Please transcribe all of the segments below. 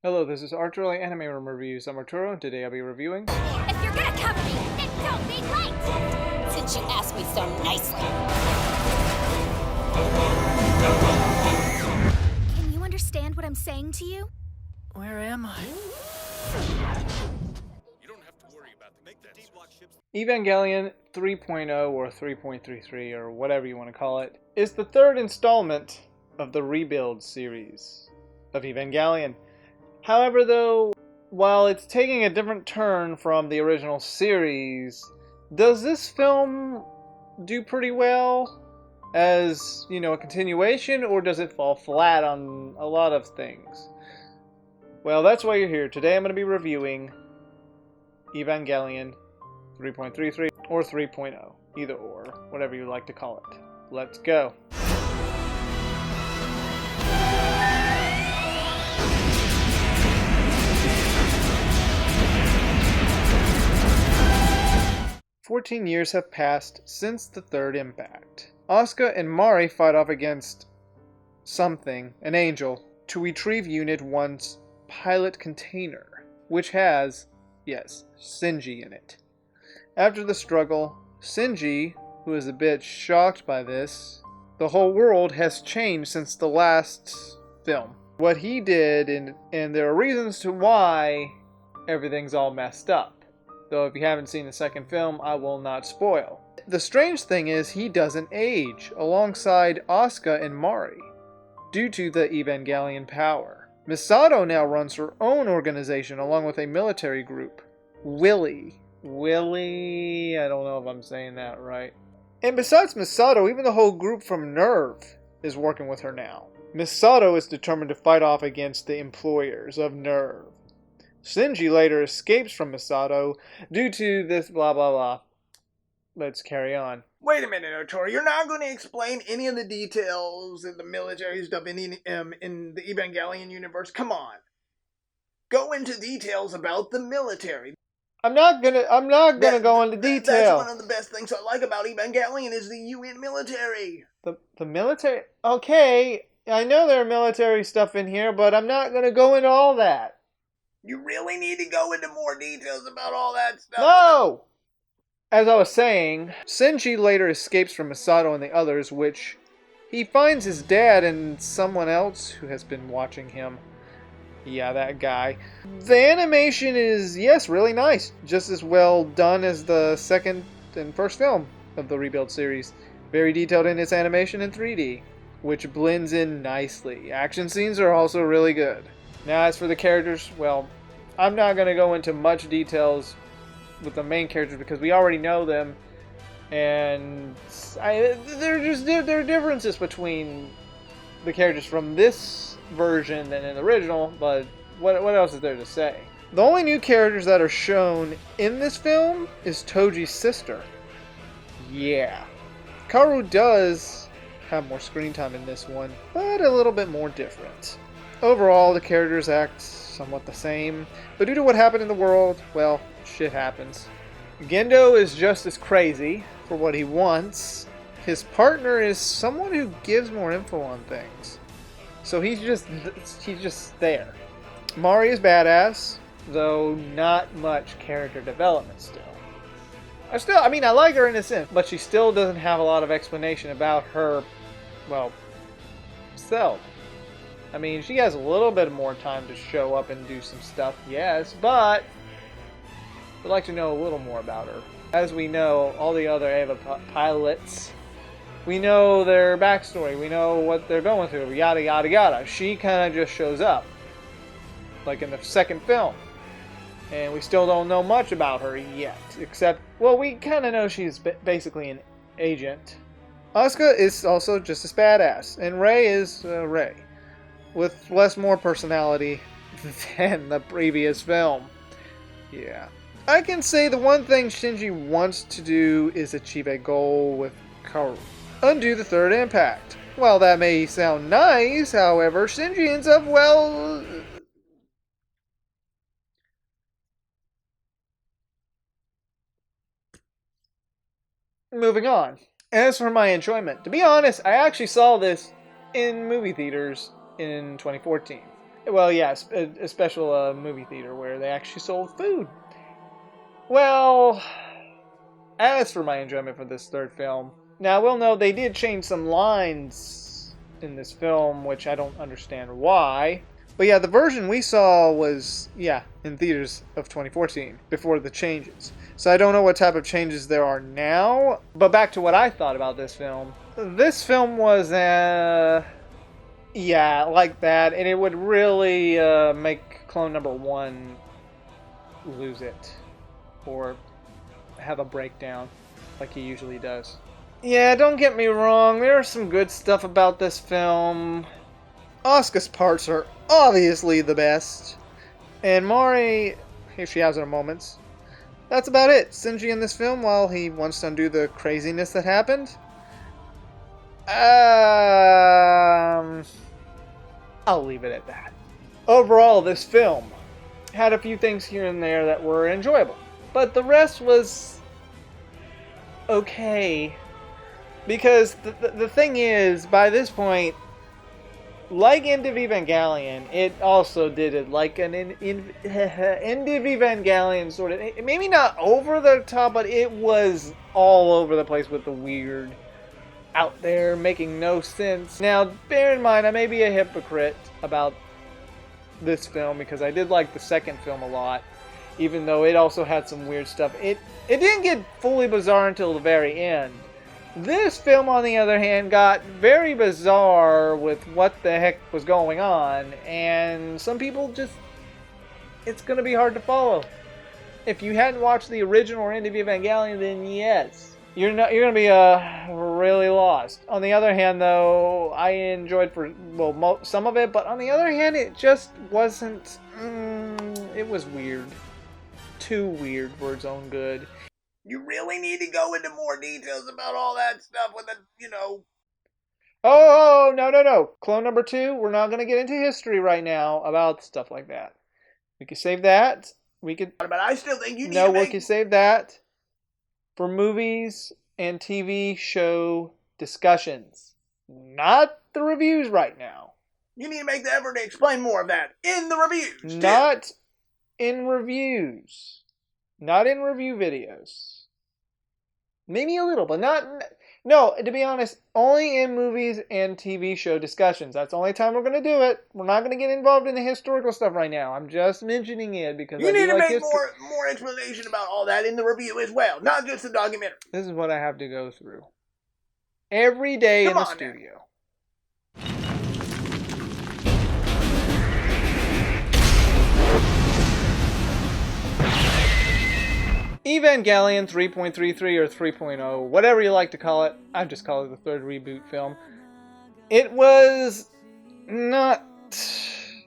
Hello, this is Arturelia Anime Room Reviews. I'm Arturo, and today I'll be reviewing... If you're gonna cover me, then don't be late! Since you asked me so nicely. Can you understand what I'm saying to you? Where am I? You don't have to worry about the make that deep block ships. Evangelion 3.0 or 3.33 or whatever you want to call it is the third installment of the Rebuild series of Evangelion. However, though, while it's taking a different turn from the original series, does this film do pretty well as, a continuation, or does it fall flat on a lot of things? Well, that's why you're here. Today I'm going to be reviewing Evangelion 3.33 or 3.0, either or, whatever you like to call it. Let's go. "14 years have passed since the third impact. Asuka and Mari fight off against something, an angel, to retrieve Unit 1's pilot container, which has, yes, Shinji in it. After the struggle, Shinji, who is a bit shocked by this, the whole world has changed since the last film. What he did, and there are reasons to why everything's all messed up. Though if you haven't seen the second film, I will not spoil. The strange thing is he doesn't age alongside Asuka and Mari due to the Evangelion power. Misato now runs her own organization along with a military group. Willie, I don't know if I'm saying that right. And besides Misato, even the whole group from Nerve is working with her now. Misato is determined to fight off against the employers of Nerve. Shinji later escapes from Misato due to this blah blah blah. Let's carry on. Wait a minute, Arturo. You're not going to explain any of the details and the military stuff in the Evangelion universe? Come on. Go into details about the military. I'm not gonna go into detail. That's one of the best things I like about Evangelion is the UN military. The military? Okay, I know there are military stuff in here, but I'm not gonna go into all that. You really need to go into more details about all that stuff. No! As I was saying, Shinji later escapes from Misato and the others, which he finds his dad and someone else who has been watching him. Yeah, that guy. The animation is, yes, really nice. Just as well done as the second and first film of the Rebuild series. Very detailed in its animation in 3D, which blends in nicely. Action scenes are also really good. Now, as for the characters, well, I'm not going to go into much details with the main characters because we already know them, and there are differences between the characters from this version and in the original, but what else is there to say? The only new characters that are shown in this film is Toji's sister. Yeah. Kaoru does have more screen time in this one, but a little bit more different. Overall, the characters act somewhat the same, but due to what happened in the world, well, shit happens. Gendo is just as crazy for what he wants. His partner is someone who gives more info on things, so he's just there. Mari is badass, though not much character development still. I like her in a sense, but she still doesn't have a lot of explanation about her, well, self. I mean, she has a little bit more time to show up and do some stuff, yes, but I'd like to know a little more about her. As we know, all the other Eva pilots, we know their backstory, we know what they're going through, yada yada yada. She kind of just shows up, like in the second film, and we still don't know much about her yet, except, well, we kind of know she's basically an agent. Asuka is also just as badass, and Rei is Rei, with more personality than the previous film. Yeah. I can say the one thing Shinji wants to do is achieve a goal with Kaoru. Undo the third impact. While that may sound nice, however, Shinji ends up, well... moving on. As for my enjoyment, to be honest, I actually saw this in movie theaters in 2014. Well, yes, a special movie theater where they actually sold food. Well, as for my enjoyment for this third film, now I will know they did change some lines in this film, which I don't understand why. But yeah, the version we saw was, yeah, in theaters of 2014, before the changes. So I don't know what type of changes there are now. But back to what I thought about this film. This film was, yeah, like that. And it would really make clone number one lose it. Or have a breakdown like he usually does. Yeah, don't get me wrong, there's some good stuff about this film. Asuka's parts are obviously the best. And Mari, if she has her moments. That's about it. Shinji in this film, while he wants to undo the craziness that happened. I'll leave it at that. Overall, this film had a few things here and there that were enjoyable. But the rest was okay. Because the thing is, by this point, like End of Evangelion, it also did it like an End of Evangelion sort of, maybe not over the top, but it was all over the place with the weird, out there, making no sense. Now, bear in mind, I may be a hypocrite about this film because I did like the second film a lot, even though it also had some weird stuff. It didn't get fully bizarre until the very end. This film, on the other hand, got very bizarre with what the heck was going on, and some people just, it's going to be hard to follow. If you hadn't watched the original End of Evangelion, then yes, you're going to be really lost. On the other hand, though, I enjoyed some of it, but on the other hand, it just wasn't. It was weird, too weird for its own good. You really need to go into more details about all that stuff with Oh, no. Clone number 2, we're not going to get into history right now about stuff like that. We could save that. But I still think you need No, to we can save that for movies and TV show discussions. Not the reviews right now. You need to make the effort to explain more of that in the reviews. Not in reviews. Not in review videos. Maybe a little, but not. No, to be honest, only in movies and TV show discussions. That's the only time we're going to do it. We're not going to get involved in the historical stuff right now. I'm just mentioning it because you need to make more explanation about all that in the review as well, not just the documentary. This is what I have to go through every day in the studio. Evangelion 3.33 or 3.0, whatever you like to call it. I just call it the third reboot film. It was not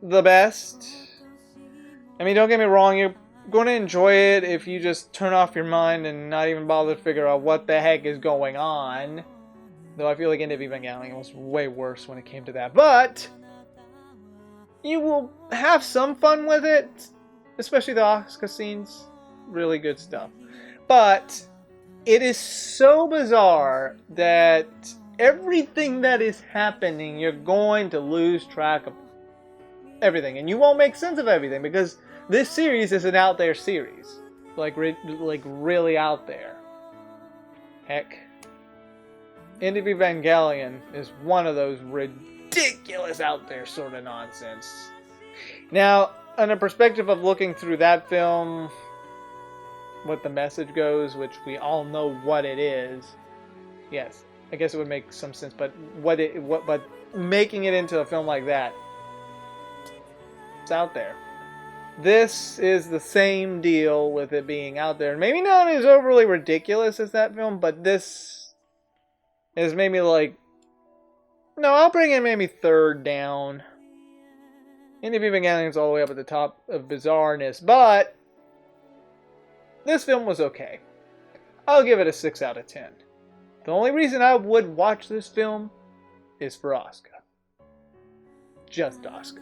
the best. I mean, don't get me wrong, you're going to enjoy it if you just turn off your mind and not even bother to figure out what the heck is going on. Though I feel like End of Evangelion was way worse when it came to that. But you will have some fun with it, especially the Asuka scenes. Really good stuff. But it is so bizarre that everything that is happening, you're going to lose track of everything. And you won't make sense of everything because this series is an out there series. Like really out there. Heck. End of Evangelion is one of those ridiculous out there sort of nonsense. Now, on a perspective of looking through that film, what the message goes, which we all know what it is. Yes, I guess it would make some sense, but but making it into a film like that, it's out there. This is the same deal with it being out there. Maybe not as overly ridiculous as that film, but this has made me like, no, I'll bring it maybe third down. End of Evangelion's all the way up at the top of bizarreness, but this film was okay. I'll give it a 6 out of 10. The only reason I would watch this film is for Asuka. Just Asuka.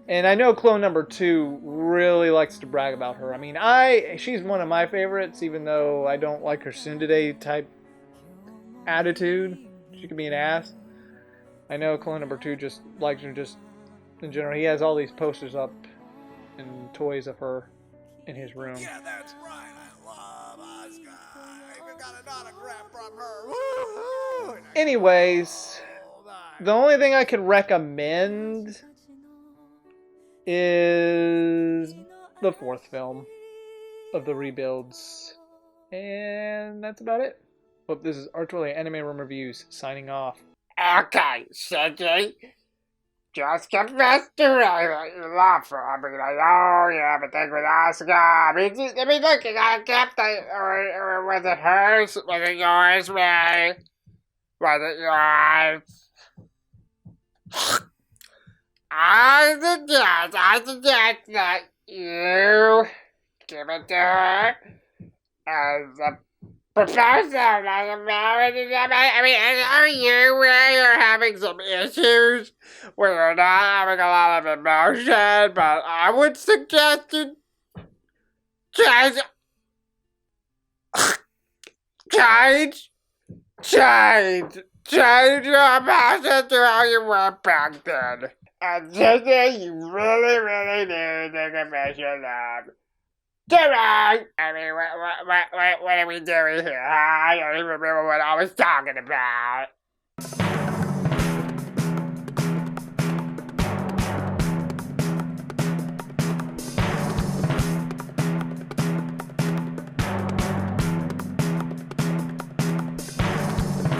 And I know clone number 2 really likes to brag about her. I mean, she's one of my favorites, even though I don't like her tsundere type attitude. She can be an ass. I know clone number 2 just likes her just in general. He has all these posters up and toys of her in his room. Yeah, that's right. I love Asuka. I even got an autograph from her. Woo-hoo! Anyways, Oh, the only thing I can recommend is the fourth film of the rebuilds. And that's about it. Well, this is Arturelia Anime Room Reviews signing off. Okay, Shinji. Just confess to me that you love her. I mean, I know you have a thing with Asuka. I mean, look, you got a gift. Or was it hers? Was it yours, Ray? Was it yours? I suggest that you give it to her as a proposal, like a marriage. I mean, I know you, Ray, are having some issues where you're not having a lot of emotion, but I would suggest you change, change your emotion to how you were back then. And Disney, you really, really need to confess your love. Come on! I mean, what are we doing here? I don't even remember what I was talking about.